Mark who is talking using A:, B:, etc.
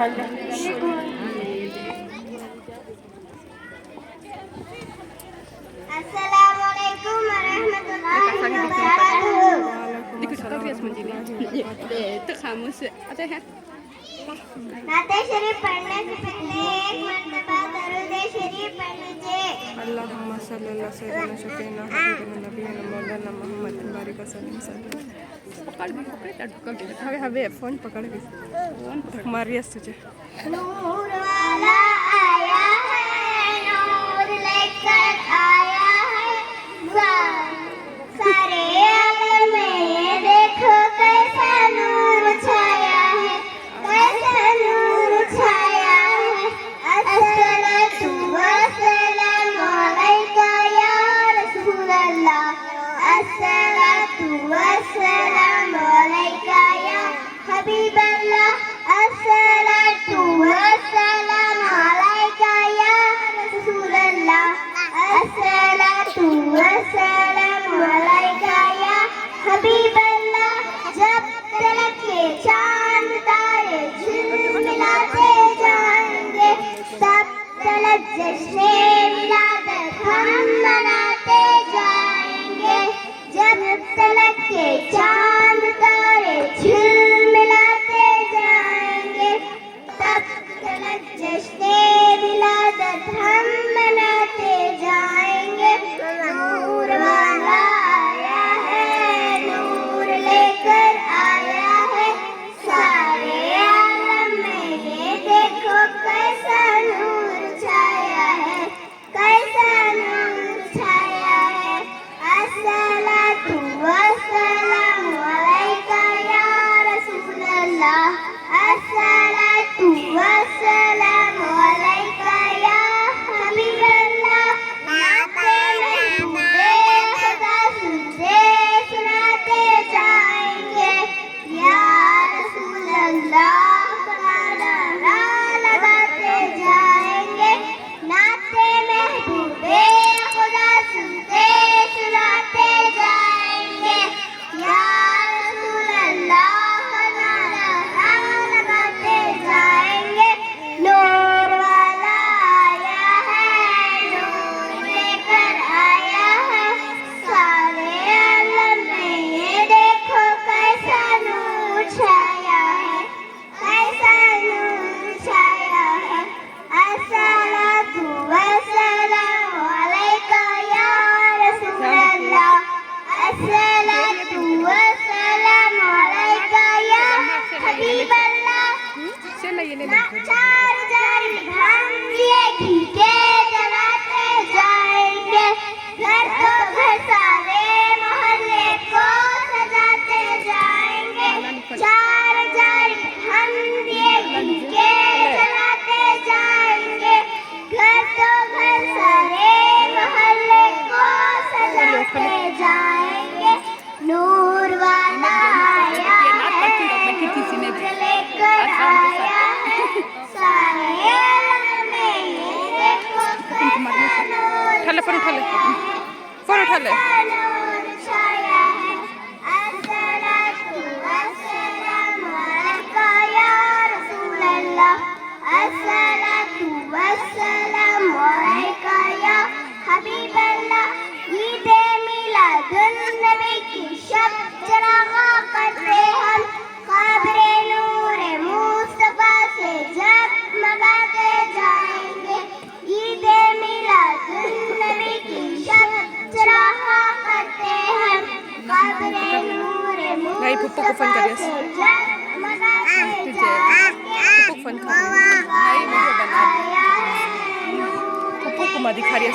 A: Assalamualaikum warahmatullahi wabarakatuh. नाते शरीफ पढ़ने से पहले एक मर्तबा दरूद शरीफ पढ़ लीजिए।
B: अल्लाहुम्मा सल्ली अला सय्यिदिना शफीना हबीबना नबीना मौलाना मोहम्मद बारिक वसल्लम। हवे फोन पकड़ के मारियस तुझे।
A: नूर वाला आया है, नूर लेकर आया है, सारे आलम में ये देखो कैसा नूर छाया है, कैसा नूर छाया है। अस्सलातु वस्सलामु अलैका या रसूल अल्लाह, अस्सलातु वस्सलामु अलैका या हबीब अल्लाह, अस्सलातु वस्सलामु अलैका या रसूल अल्लाह, अस्सलातु वस्सलामु अलैका या हबीब अल्लाह। जब तलक के चांद तारे झिलमिलाते जाएंगे, तब तलक जश्ने विलादत हम मनाते जाएंगे। जब तलक के चांद तारे झिलमिलाते जाएंगे, तब तलक जश्ने विलादत हम मनाते जाएंगे। नूर वाला आया है, नूर लेकर आया है, सारे आलम में ये देखो कैसा नूर छाया है, कैसा नूर छाया है। अस्सलातु वस्सलामु अलैका या रसूल अल्लाह, अस्सलातु वस्सलामु अलैका या हबीब अल्लाह। नाते महबूबे खुदा सुनते सुनाते जाएंगे, या रसूल अल्लाह का नारा लगाते जाएंगे। नाते महबूबे खुदा सुनते सुनाते जाएंगे, या रसूल अल्लाह का नारा लगाते जाएंगे। नूर वाला आया है, नूर लेकर आया है, सारे आलम में ये देखो कैसा नूर छाया है, कैसा नूर छाया है। अस्सलातु वस्सलामु अलैका या रसूल अल्लाह, अस्सलातु वस्सलामु अलैका या हबीब अल्लाह। चार चार हम ये घी के जलाते जाएंगे, घर को घर सारे मोहल्ले को सजाते जाएंगे। चार चार हम ये घी के जलाते जाएंगे, घर को घर सारे मोहल्ले को सजाते जाएंगे। नूर वाला आया है, नूर लेकर आया है, सारे आलम में ये देखो कैसा नूर छाया है। अस्सलातु वस्सलामु अलैका या रसूल अल्लाह, अस्सलातु वस्सलामु अलैका या हबीब अल्लाह। ईदे मिलादुन नबी की शब चरागा करते हम, क़ब्रे नूरे मुस्तफा से जगमगाते जाएंगे। ईदे मिलादुन नबी की शब चरागा करते हम, क़ब्रे नूरे मुस्तफा से जगमगाते जाएंगे।
B: Pupuk ko madikhari